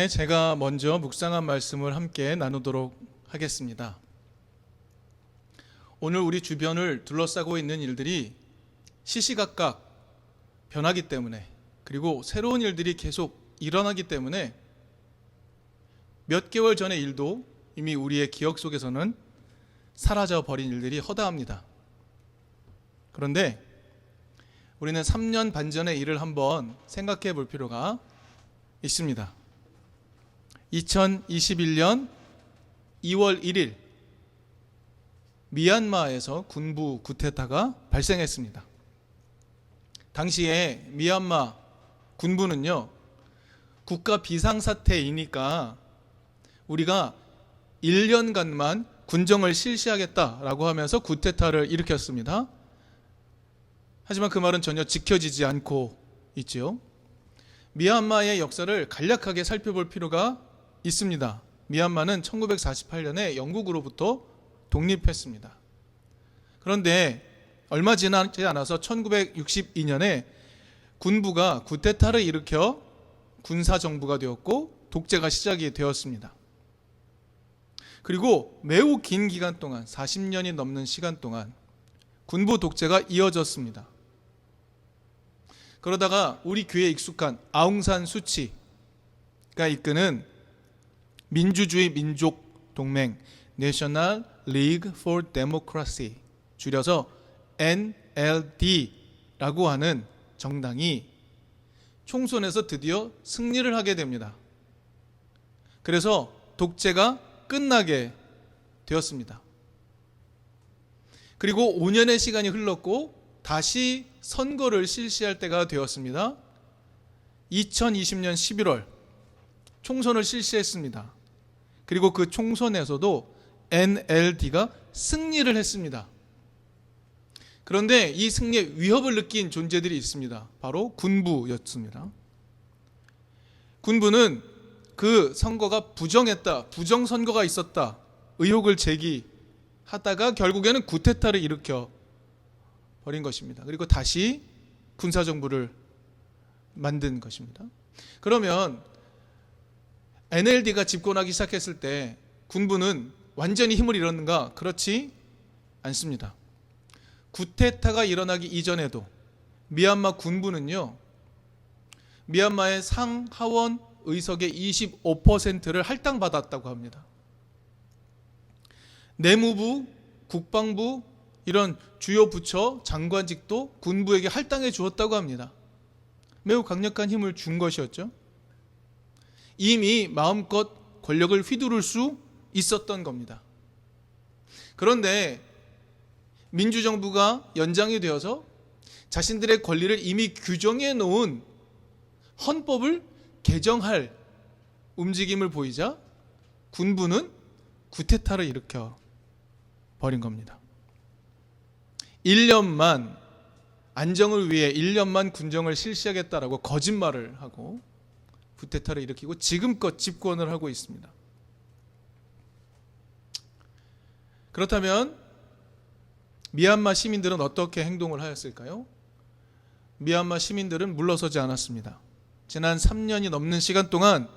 시간에 제가 먼저 묵상한 말씀을 함께 나누도록 하겠습니다. 오늘 우리 주변을 둘러싸고 있는 일들이 시시각각 변하기 때문에, 그리고 새로운 일들이 계속 일어나기 때문에 몇 개월 전의 일도 이미 우리의 기억 속에서는 사라져 버린 일들이 허다합니다. 그런데 우리는 3년 반 전의 일을 한번 생각해 볼 필요가 있습니다. 2021년 2월 1일 미얀마에서 군부 쿠데타가 발생했습니다. 당시에 미얀마 군부는요, 국가 비상사태이니까 우리가 1년간만 군정을 실시하겠다라고 하면서 쿠데타를 일으켰습니다. 하지만 그 말은 전혀 지켜지지 않고 있지요. 미얀마의 역사를 간략하게 살펴볼 필요가 있습니다. 미얀마는 1948년에 영국으로부터 독립했습니다. 그런데 얼마 지나지 않아서 1962년에 군부가 쿠데타를 일으켜 군사정부가 되었고 독재가 시작이 되었습니다. 그리고 매우 긴 기간 동안, 40년이 넘는 시간 동안 군부 독재가 이어졌습니다. 그러다가 우리 귀에 익숙한 아웅산 수치가 이끄는 민주주의 민족 동맹 National League for Democracy, 줄여서 NLD라고 하는 정당이 총선에서 드디어 승리를 하게 됩니다. 그래서 독재가 끝나게 되었습니다. 그리고 5년의 시간이 흘렀고 다시 선거를 실시할 때가 되었습니다. 2020년 11월 총선을 실시했습니다. 그리고 그 총선에서도 NLD가 승리를 했습니다. 그런데 이 승리에 위협을 느낀 존재들이 있습니다. 바로 군부였습니다. 군부는 그 선거가 부정했다, 부정선거가 있었다 의혹을 제기하다가 결국에는 쿠데타를 일으켜 버린 것입니다. 그리고 다시 군사정부를 만든 것입니다. 그러면 NLD가 집권하기 시작했을 때 군부는 완전히 힘을 잃었는가? 그렇지 않습니다. 쿠데타가 일어나기 이전에도 미얀마 군부는요, 미얀마의 상하원 의석의 25%를 할당받았다고 합니다. 내무부, 국방부, 이런 주요 부처 장관직도 군부에게 할당해 주었다고 합니다. 매우 강력한 힘을 준 것이었죠. 이미 마음껏 권력을 휘두를 수 있었던 겁니다. 그런데 민주정부가 연장이 되어서 자신들의 권리를 이미 규정해 놓은 헌법을 개정할 움직임을 보이자 군부는 쿠데타를 일으켜 버린 겁니다. 1년만 안정을 위해 1년만 군정을 실시하겠다라고 거짓말을 하고 쿠데타를 일으키고 지금껏 집권을 하고 있습니다. 그렇다면 미얀마 시민들은 어떻게 행동을 하였을까요? 미얀마 시민들은 물러서지 않았습니다. 지난 3년이 넘는 시간 동안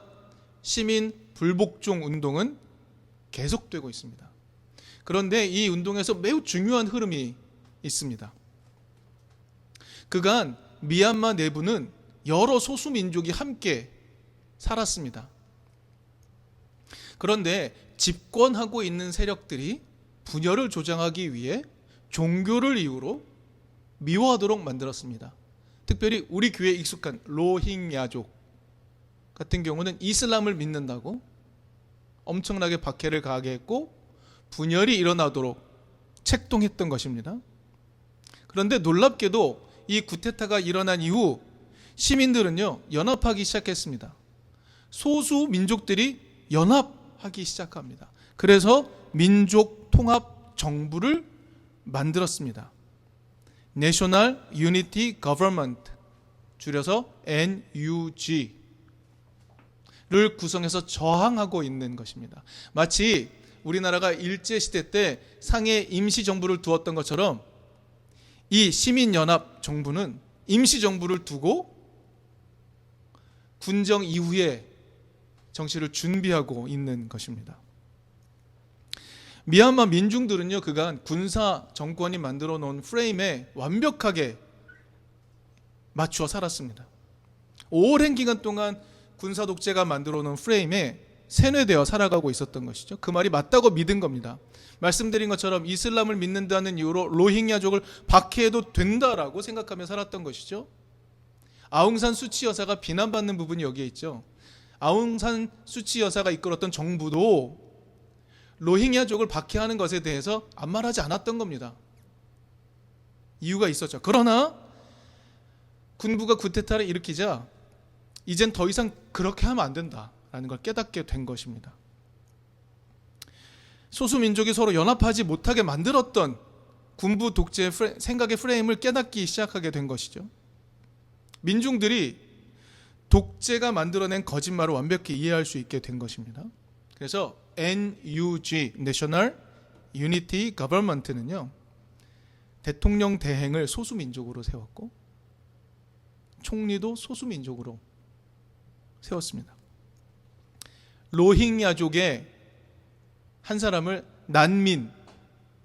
시민 불복종 운동은 계속되고 있습니다. 그런데 이 운동에서 매우 중요한 흐름이 있습니다. 그간 미얀마 내부는 여러 소수민족이 함께 살았습니다. 그런데 집권하고 있는 세력들이 분열을 조장하기 위해 종교를 이유로 미워하도록 만들었습니다. 특별히 우리 귀에 익숙한 로힝야족 같은 경우는 이슬람을 믿는다고 엄청나게 박해를 가하게 했고 분열이 일어나도록 책동했던 것입니다. 그런데 놀랍게도 이 쿠데타가 일어난 이후 시민들은요, 연합하기 시작했습니다. 소수 민족들이 연합하기 시작합니다. 그래서 민족 통합 정부를 만들었습니다. National Unity Government, 줄여서 NUG를 구성해서 저항하고 있는 것입니다. 마치 우리나라가 일제시대 때 상해 임시정부를 두었던 것처럼 이 시민연합 정부는 임시정부를 두고 군정 이후에 정치를 준비하고 있는 것입니다. 미얀마 민중들은요, 그간 군사 정권이 만들어 놓은 프레임에 완벽하게 맞추어 살았습니다. 오랜 기간 동안 군사 독재가 만들어 놓은 프레임에 세뇌되어 살아가고 있었던 것이죠. 그 말이 맞다고 믿은 겁니다. 말씀드린 것처럼 이슬람을 믿는다는 이유로 로힝야족을 박해해도 된다라고 생각하며 살았던 것이죠. 아웅산 수치 여사가 비난받는 부분이 여기에 있죠. 아웅산 수치 여사가 이끌었던 정부도 로힝야족을 박해하는 것에 대해서 아무 말하지 않았던 겁니다. 이유가 있었죠. 그러나 군부가 쿠데타를 일으키자 이젠 더 이상 그렇게 하면 안 된다라는 걸 깨닫게 된 것입니다. 소수민족이 서로 연합하지 못하게 만들었던 군부 독재의 생각의 프레임을 깨닫기 시작하게 된 것이죠. 민중들이 독재가 만들어낸 거짓말을 완벽히 이해할 수 있게 된 것입니다. 그래서 NUG, National Unity Government는요, 대통령 대행을 소수민족으로 세웠고 총리도 소수민족으로 세웠습니다. 로힝야족의 한 사람을 난민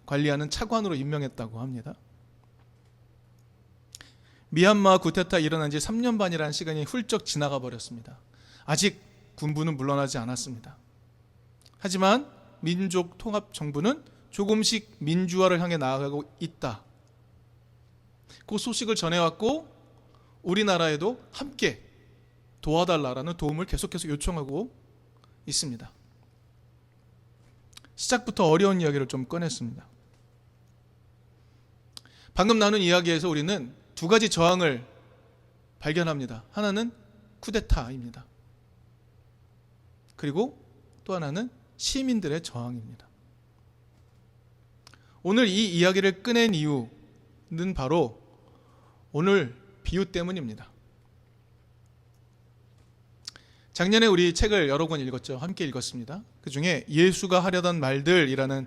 관리하는 차관으로 임명했다고 합니다. 미얀마 쿠데타 일어난 지 3년 반이라는 시간이 훌쩍 지나가 버렸습니다. 아직 군부는 물러나지 않았습니다. 하지만 민족 통합 정부는 조금씩 민주화를 향해 나아가고 있다. 그 소식을 전해왔고 우리나라에도 함께 도와달라라는 도움을 계속해서 요청하고 있습니다. 시작부터 어려운 이야기를 좀 꺼냈습니다. 방금 나눈 이야기에서 우리는 두 가지 저항을 발견합니다. 하나는 쿠데타입니다. 그리고 또 하나는 시민들의 저항입니다. 오늘 이 이야기를 꺼낸 이유는 바로 오늘 비유 때문입니다. 작년에 우리 책을 여러 권 읽었죠. 함께 읽었습니다. 그 중에 예수가 하려던 말들이라는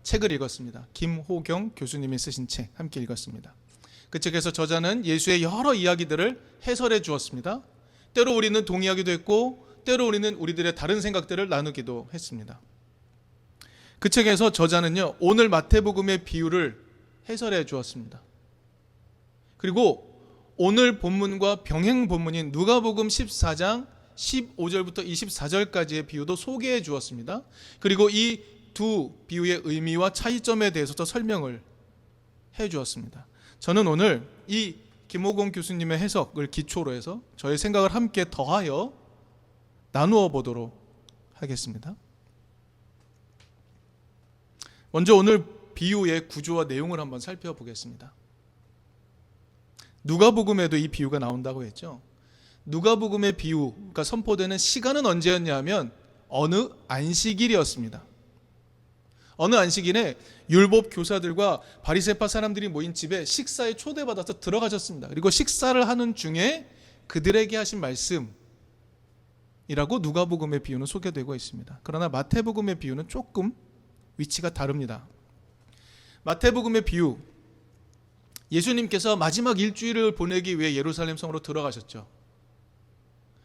책을 읽었습니다. 김호경 교수님이 쓰신 책 함께 읽었습니다. 그 책에서 저자는 예수의 여러 이야기들을 해설해 주었습니다. 때로 우리는 동의하기도 했고 때로 우리는 우리들의 다른 생각들을 나누기도 했습니다. 그 책에서 저자는요, 오늘 마태복음의 비유를 해설해 주었습니다. 그리고 오늘 본문과 병행 본문인 누가복음 14장 15절부터 24절까지의 비유도 소개해 주었습니다. 그리고 이 두 비유의 의미와 차이점에 대해서도 설명을 해 주었습니다. 저는 오늘 이 김호공 교수님의 해석을 기초로 해서 저의 생각을 함께 더하여 나누어 보도록 하겠습니다. 먼저 오늘 비유의 구조와 내용을 한번 살펴보겠습니다. 누가복음에도 이 비유가 나온다고 했죠. 누가복음의 비유가 선포되는 시간은 언제였냐면 어느 안식일이었습니다. 어느 안식일에 율법 교사들과 바리새파 사람들이 모인 집에 식사에 초대받아서 들어가셨습니다. 그리고 식사를 하는 중에 그들에게 하신 말씀이라고 누가복음의 비유는 소개되고 있습니다. 그러나 마태복음의 비유는 조금 위치가 다릅니다. 마태복음의 비유, 예수님께서 마지막 일주일을 보내기 위해 예루살렘 성으로 들어가셨죠.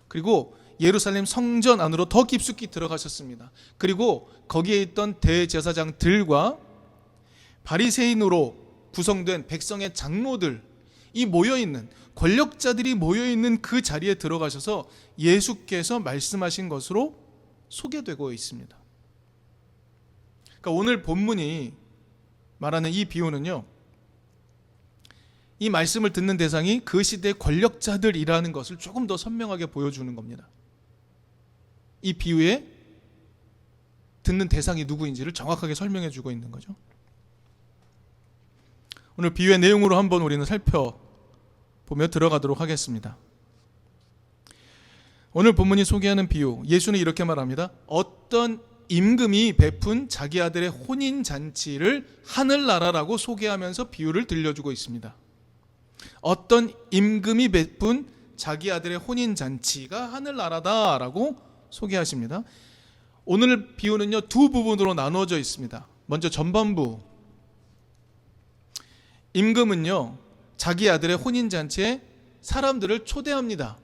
그리고 예루살렘 성전 안으로 더 깊숙이 들어가셨습니다. 그리고 거기에 있던 대제사장들과 바리새인으로 구성된 백성의 장로들, 이 모여있는 권력자들이 모여있는 그 자리에 들어가셔서 예수께서 말씀하신 것으로 소개되고 있습니다. 그러니까 오늘 본문이 말하는 이 비유는요, 이 말씀을 듣는 대상이 그 시대의 권력자들이라는 것을 조금 더 선명하게 보여주는 겁니다. 이 비유에 듣는 대상이 누구인지를 정확하게 설명해 주고 있는 거죠. 오늘 비유의 내용으로 한번 우리는 살펴보며 들어가도록 하겠습니다. 오늘 본문이 소개하는 비유, 예수는 이렇게 말합니다. 어떤 임금이 베푼 자기 아들의 혼인잔치를 하늘나라라고 소개하면서 비유를 들려주고 있습니다. 어떤 임금이 베푼 자기 아들의 혼인잔치가 하늘나라다라고 소개하십니다. 오늘 비유는요, 두 부분으로 나누어져 있습니다. 먼저 전반부, 임금은요 자기 아들의 혼인잔치에 사람들을 초대합니다.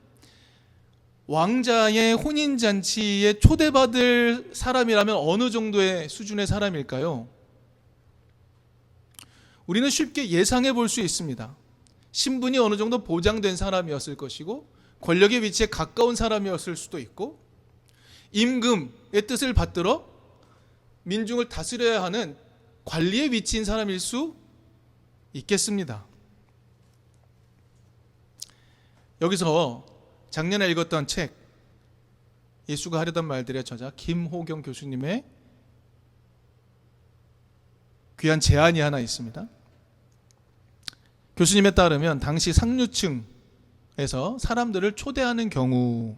왕자의 혼인잔치에 초대받을 사람이라면 어느 정도의 수준의 사람일까요? 우리는 쉽게 예상해 볼 수 있습니다. 신분이 어느 정도 보장된 사람이었을 것이고, 권력의 위치에 가까운 사람이었을 수도 있고, 임금의 뜻을 받들어 민중을 다스려야 하는 관리의 위치인 사람일 수 있겠습니다. 여기서 작년에 읽었던 책, 예수가 하려던 말들의 저자 김호경 교수님의 귀한 제안이 하나 있습니다. 교수님에 따르면 당시 상류층에서 사람들을 초대하는 경우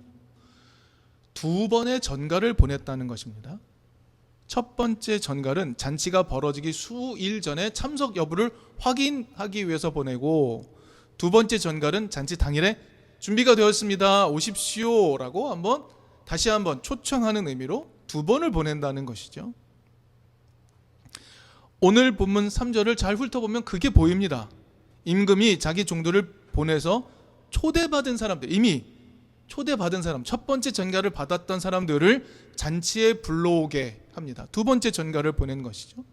2번의 전가를 보냈다는 것입니다. 첫 번째 전갈은 잔치가 벌어지기 수일 전에 참석 여부를 확인하기 위해서 보내고, 두 번째 전갈은 잔치 당일에 준비가 되었습니다, 오십시오 라고 다시 한번 초청하는 의미로 2번을 보낸다는 것이죠. 오늘 본문 3절을 잘 훑어보면 그게 보입니다. 임금이 자기 종들을 보내서 초대받은 사람들, 이미 초대받은 사람, 첫 번째 전가를 받았던 사람들을 잔치에 불러오게 합니다. 두 번째 전가를 보낸 것이죠.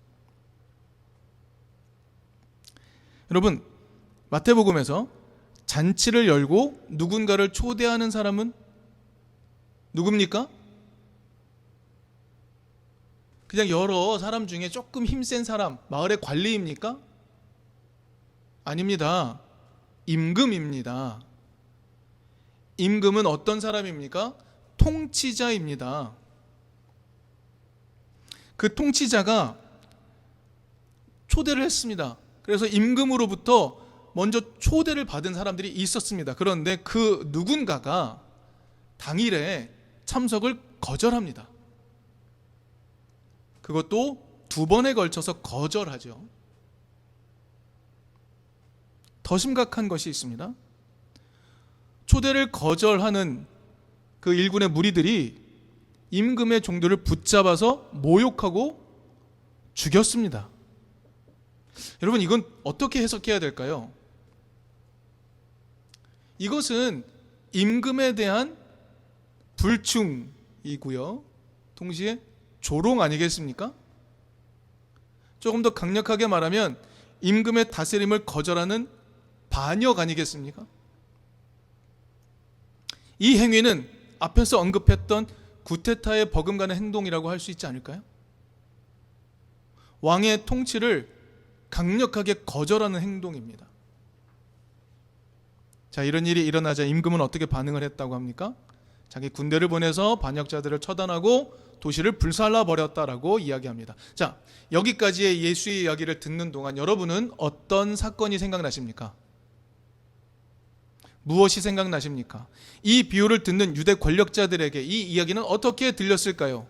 여러분, 마태복음에서 잔치를 열고 누군가를 초대하는 사람은 누굽니까? 그냥 여러 사람 중에 조금 힘센 사람, 마을의 관리입니까? 아닙니다. 임금입니다. 임금은 어떤 사람입니까? 통치자입니다. 그 통치자가 초대를 했습니다. 그래서 임금으로부터 먼저 초대를 받은 사람들이 있었습니다. 그런데 그 누군가가 당일에 참석을 거절합니다. 그것도 2번에 걸쳐서 거절하죠. 더 심각한 것이 있습니다. 초대를 거절하는 그 일군의 무리들이 임금의 종들을 붙잡아서 모욕하고 죽였습니다. 여러분, 이건 어떻게 해석해야 될까요? 이것은 임금에 대한 불충이고요, 동시에 조롱 아니겠습니까? 조금 더 강력하게 말하면 임금의 다스림을 거절하는 반역 아니겠습니까? 이 행위는 앞에서 언급했던 구테타에 버금가는 행동이라고 할 수 있지 않을까요? 왕의 통치를 강력하게 거절하는 행동입니다. 자, 이런 일이 일어나자 임금은 어떻게 반응을 했다고 합니까? 자기 군대를 보내서 반역자들을 처단하고 도시를 불살라 버렸다라고 이야기합니다. 자, 여기까지의 예수의 이야기를 듣는 동안 여러분은 어떤 사건이 생각나십니까? 무엇이 생각나십니까? 이 비유를 듣는 유대 권력자들에게 이 이야기는 어떻게 들렸을까요?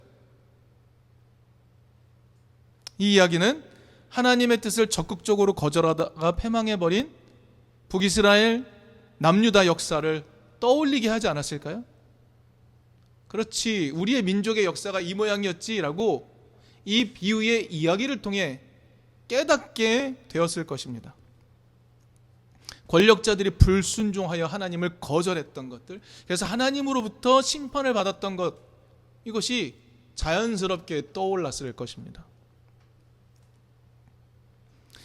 이 이야기는 하나님의 뜻을 적극적으로 거절하다가 패망해버린 북이스라엘 남유다 역사를 떠올리게 하지 않았을까요? 그렇지, 우리의 민족의 역사가 이 모양이었지라고 이 비유의 이야기를 통해 깨닫게 되었을 것입니다. 권력자들이 불순종하여 하나님을 거절했던 것들, 그래서 하나님으로부터 심판을 받았던 것, 이것이 자연스럽게 떠올랐을 것입니다.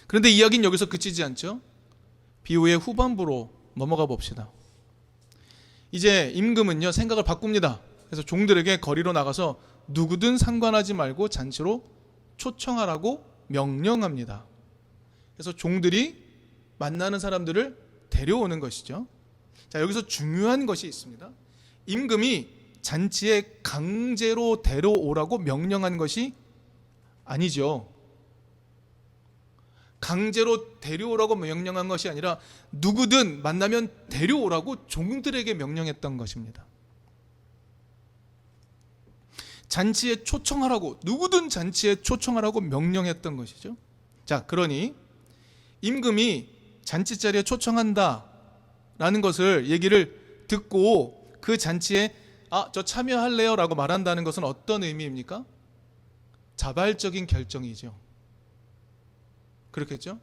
그런데 이야기는 여기서 그치지 않죠? 비유의 후반부로 넘어가 봅시다. 이제 임금은요, 생각을 바꿉니다. 그래서 종들에게 거리로 나가서 누구든 상관하지 말고 잔치로 초청하라고 명령합니다. 그래서 종들이 만나는 사람들을 데려오는 것이죠. 자, 여기서 중요한 것이 있습니다. 임금이 잔치에 강제로 데려오라고 명령한 것이 아니죠. 강제로 데려오라고 명령한 것이 아니라 누구든 만나면 데려오라고 종들에게 명령했던 것입니다. 잔치에 초청하라고, 누구든 잔치에 초청하라고 명령했던 것이죠. 자, 그러니 임금이 잔치 자리에 초청한다 라는 것을 얘기를 듣고 그 잔치에 저 참여할래요 라고 말한다는 것은 어떤 의미입니까? 자발적인 결정이죠. 그렇겠죠?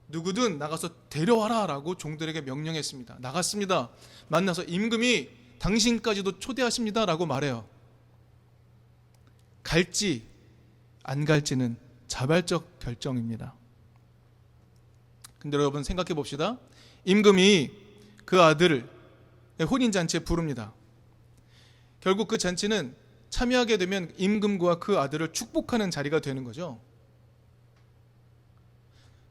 누구든 나가서 데려와라 라고 종들에게 명령했습니다. 나갔습니다. 만나서 임금이 당신까지도 초대하십니다라고 말해요. 갈지 안 갈지는 자발적 결정입니다. 근데 여러분 생각해 봅시다. 임금이 그 아들을 혼인잔치에 부릅니다. 결국 그 잔치는 참여하게 되면 임금과 그 아들을 축복하는 자리가 되는 거죠.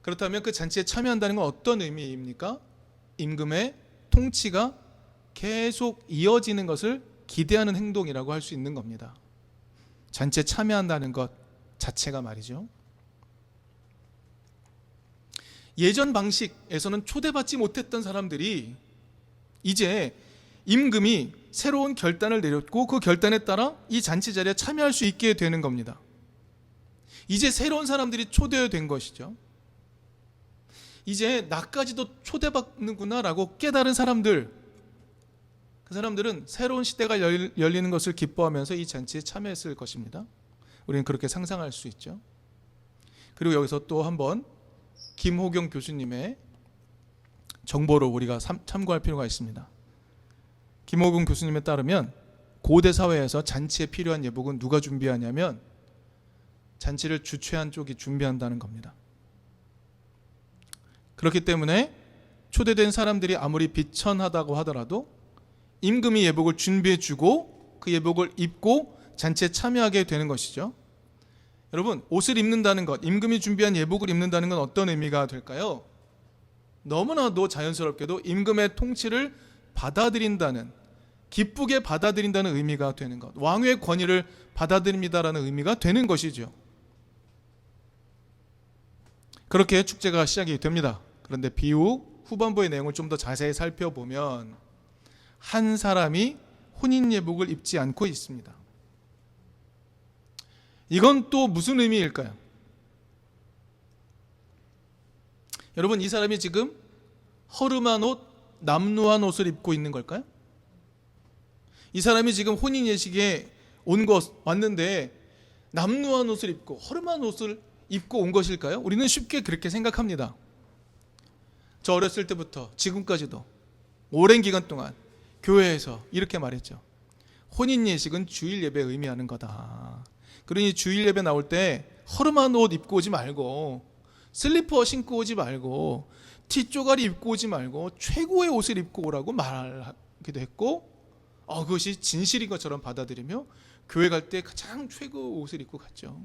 그렇다면 그 잔치에 참여한다는 건 어떤 의미입니까? 임금의 통치가 계속 이어지는 것을 기대하는 행동이라고 할 수 있는 겁니다. 잔치에 참여한다는 것 자체가 말이죠. 예전 방식에서는 초대받지 못했던 사람들이 이제 임금이 새로운 결단을 내렸고 그 결단에 따라 이 잔치 자리에 참여할 수 있게 되는 겁니다. 이제 새로운 사람들이 초대된 것이죠. 이제 나까지도 초대받는구나 라고 깨달은 사람들, 그 사람들은 새로운 시대가 열리는 것을 기뻐하면서 이 잔치에 참여했을 것입니다. 우리는 그렇게 상상할 수 있죠. 그리고 여기서 또 한번 김호경 교수님의 정보를 우리가 참고할 필요가 있습니다. 김호경 교수님에 따르면 고대 사회에서 잔치에 필요한 예복은 누가 준비하냐면 잔치를 주최한 쪽이 준비한다는 겁니다. 그렇기 때문에 초대된 사람들이 아무리 비천하다고 하더라도 임금이 예복을 준비해주고 그 예복을 입고 잔치에 참여하게 되는 것이죠. 여러분, 옷을 입는다는 것, 임금이 준비한 예복을 입는다는 건 어떤 의미가 될까요? 너무나도 자연스럽게도 임금의 통치를 받아들인다는, 기쁘게 받아들인다는 의미가 되는 것, 왕의 권위를 받아들입니다라는 의미가 되는 것이죠. 그렇게 축제가 시작이 됩니다. 그런데 비후 후반부의 내용을 좀 더 자세히 살펴보면 한 사람이 혼인 예복을 입지 않고 있습니다. 이건 또 무슨 의미일까요? 여러분, 이 사람이 지금 허름한 옷, 남루한 옷을 입고 있는 걸까요? 이 사람이 지금 혼인 예식에 왔는데 남루한 옷을 입고 허름한 옷을 입고 온 것일까요? 우리는 쉽게 그렇게 생각합니다. 저 어렸을 때부터 지금까지도 오랜 기간 동안 교회에서 이렇게 말했죠. 혼인 예식은 주일 예배 의미하는 거다. 그러니 주일 예배 나올 때 허름한 옷 입고 오지 말고, 슬리퍼 신고 오지 말고, 티쪼가리 입고 오지 말고 최고의 옷을 입고 오라고 말하기도 했고, 그것이 진실인 것처럼 받아들이며 교회 갈 때 가장 최고 옷을 입고 갔죠.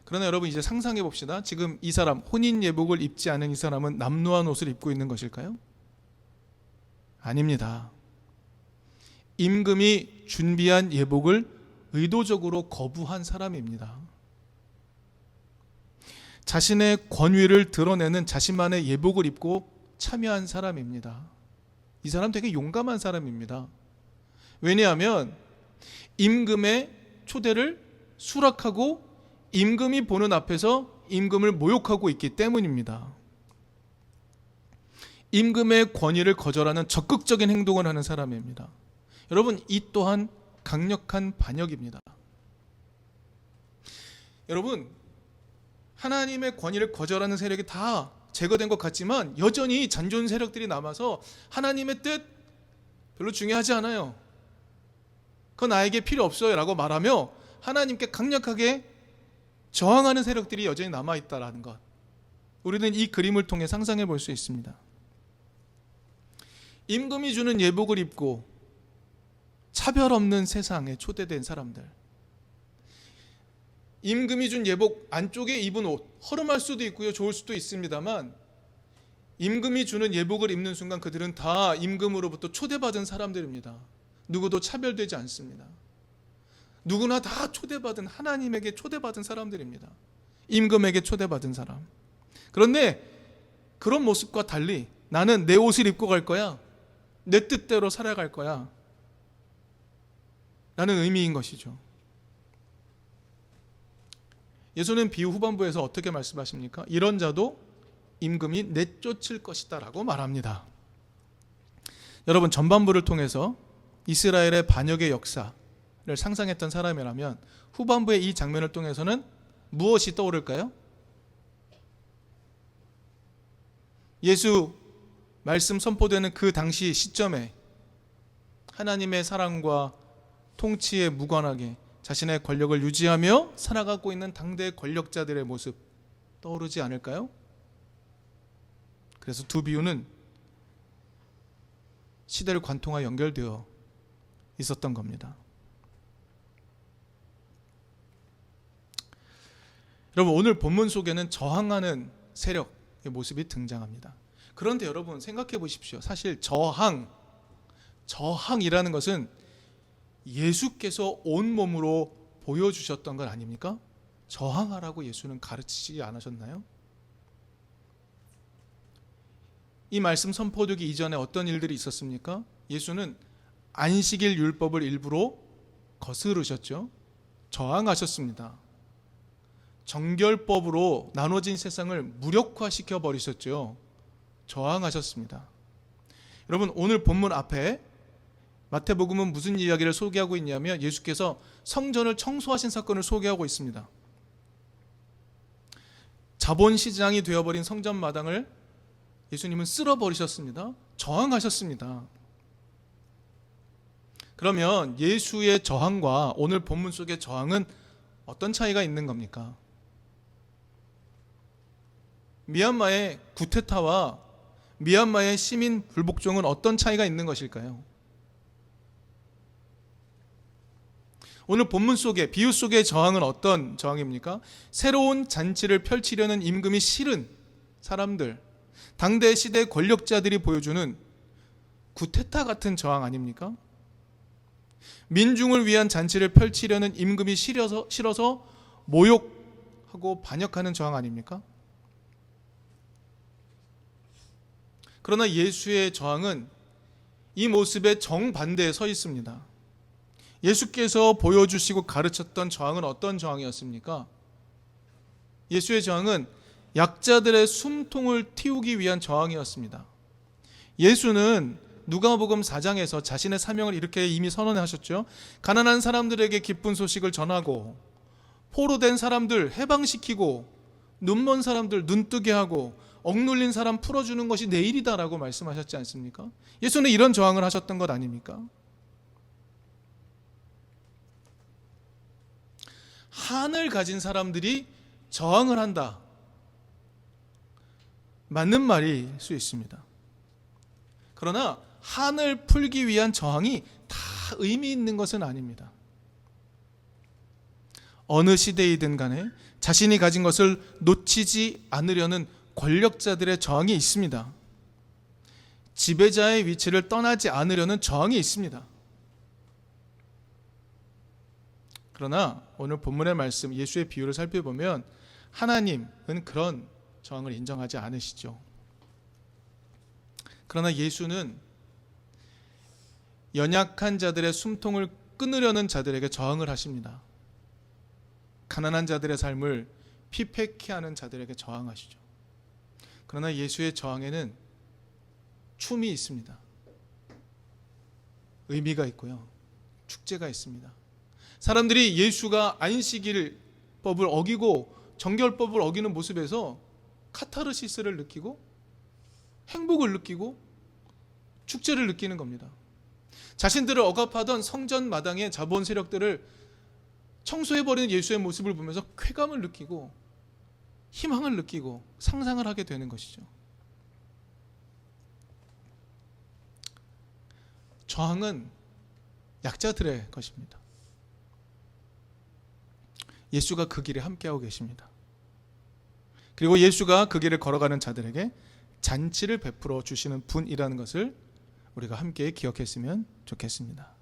그러나 여러분, 이제 상상해 봅시다. 지금 이 사람, 혼인 예복을 입지 않은 이 사람은 남루한 옷을 입고 있는 것일까요? 아닙니다. 임금이 준비한 예복을 의도적으로 거부한 사람입니다. 자신의 권위를 드러내는 자신만의 예복을 입고 참여한 사람입니다. 이 사람 되게 용감한 사람입니다. 왜냐하면 임금의 초대를 수락하고 임금이 보는 앞에서 임금을 모욕하고 있기 때문입니다. 임금의 권위를 거절하는 적극적인 행동을 하는 사람입니다. 여러분, 이 또한 강력한 반역입니다. 여러분, 하나님의 권위를 거절하는 세력이 다 제거된 것 같지만 여전히 잔존 세력들이 남아서 하나님의 뜻 별로 중요하지 않아요. 그건 나에게 필요 없어요 라고 말하며 하나님께 강력하게 저항하는 세력들이 여전히 남아있다는 것, 우리는 이 그림을 통해 상상해 볼 수 있습니다. 임금이 주는 예복을 입고 차별 없는 세상에 초대된 사람들, 임금이 준 예복 안쪽에 입은 옷, 허름할 수도 있고요, 좋을 수도 있습니다만 임금이 주는 예복을 입는 순간 그들은 다 임금으로부터 초대받은 사람들입니다. 누구도 차별되지 않습니다. 누구나 다 초대받은, 하나님에게 초대받은 사람들입니다. 임금에게 초대받은 사람. 그런데 그런 모습과 달리 나는 내 옷을 입고 갈 거야, 내 뜻대로 살아갈 거야 라는 의미인 것이죠. 예수는 비유 후반부에서 어떻게 말씀하십니까? 이런 자도 임금이 내쫓을 것이다 라고 말합니다. 여러분, 전반부를 통해서 이스라엘의 반역의 역사를 상상했던 사람이라면 후반부의 이 장면을 통해서는 무엇이 떠오를까요? 예수 말씀 선포되는 그 당시 시점에 하나님의 사랑과 통치에 무관하게 자신의 권력을 유지하며 살아가고 있는 당대 권력자들의 모습 떠오르지 않을까요? 그래서 두 비유는 시대를 관통하여 연결되어 있었던 겁니다. 여러분, 오늘 본문 속에는 저항하는 세력의 모습이 등장합니다. 그런데 여러분 생각해 보십시오. 사실 저항이라는 것은 예수께서 온몸으로 보여주셨던 것 아닙니까? 저항하라고 예수는 가르치지 않으셨나요? 이 말씀 선포되기 이전에 어떤 일들이 있었습니까? 예수는 안식일 율법을 일부러 거스르셨죠. 저항하셨습니다. 정결법으로 나눠진 세상을 무력화시켜 버리셨죠. 저항하셨습니다. 여러분, 오늘 본문 앞에 마태복음은 무슨 이야기를 소개하고 있냐면 예수께서 성전을 청소하신 사건을 소개하고 있습니다. 자본시장이 되어버린 성전 마당을 예수님은 쓸어버리셨습니다. 저항하셨습니다. 그러면 예수의 저항과 오늘 본문 속의 저항은 어떤 차이가 있는 겁니까? 미얀마의 쿠데타와 미얀마의 시민 불복종은 어떤 차이가 있는 것일까요? 오늘 본문 속에 비유 속의 저항은 어떤 저항입니까? 새로운 잔치를 펼치려는 임금이 싫은 사람들, 당대 시대 권력자들이 보여주는 쿠데타 같은 저항 아닙니까? 민중을 위한 잔치를 펼치려는 임금이 싫어서 모욕하고 반역하는 저항 아닙니까? 그러나 예수의 저항은 이 모습의 정반대에 서 있습니다. 예수께서 보여주시고 가르쳤던 저항은 어떤 저항이었습니까? 예수의 저항은 약자들의 숨통을 틔우기 위한 저항이었습니다. 예수는 누가복음 4장에서 자신의 사명을 이렇게 이미 선언하셨죠. 가난한 사람들에게 기쁜 소식을 전하고, 포로된 사람들 해방시키고, 눈먼 사람들 눈뜨게 하고, 억눌린 사람 풀어주는 것이 내 일이다라고 말씀하셨지 않습니까? 예수는 이런 저항을 하셨던 것 아닙니까? 한을 가진 사람들이 저항을 한다, 맞는 말일 수 있습니다. 그러나 한을 풀기 위한 저항이 다 의미 있는 것은 아닙니다. 어느 시대이든 간에 자신이 가진 것을 놓치지 않으려는 권력자들의 저항이 있습니다. 지배자의 위치를 떠나지 않으려는 저항이 있습니다. 그러나 오늘 본문의 말씀, 예수의 비유를 살펴보면 하나님은 그런 저항을 인정하지 않으시죠. 그러나 예수는 연약한 자들의 숨통을 끊으려는 자들에게 저항을 하십니다. 가난한 자들의 삶을 피폐케 하는 자들에게 저항하시죠. 그러나 예수의 저항에는 춤이 있습니다. 의미가 있고요. 축제가 있습니다. 사람들이 예수가 안식일법을 어기고 정결법을 어기는 모습에서 카타르시스를 느끼고 행복을 느끼고 축제를 느끼는 겁니다. 자신들을 억압하던 성전 마당의 자본 세력들을 청소해버리는 예수의 모습을 보면서 쾌감을 느끼고 희망을 느끼고 상상을 하게 되는 것이죠. 저항은 약자들의 것입니다. 예수가 그 길에 함께하고 계십니다. 그리고 예수가 그 길을 걸어가는 자들에게 잔치를 베풀어 주시는 분이라는 것을 우리가 함께 기억했으면 좋겠습니다.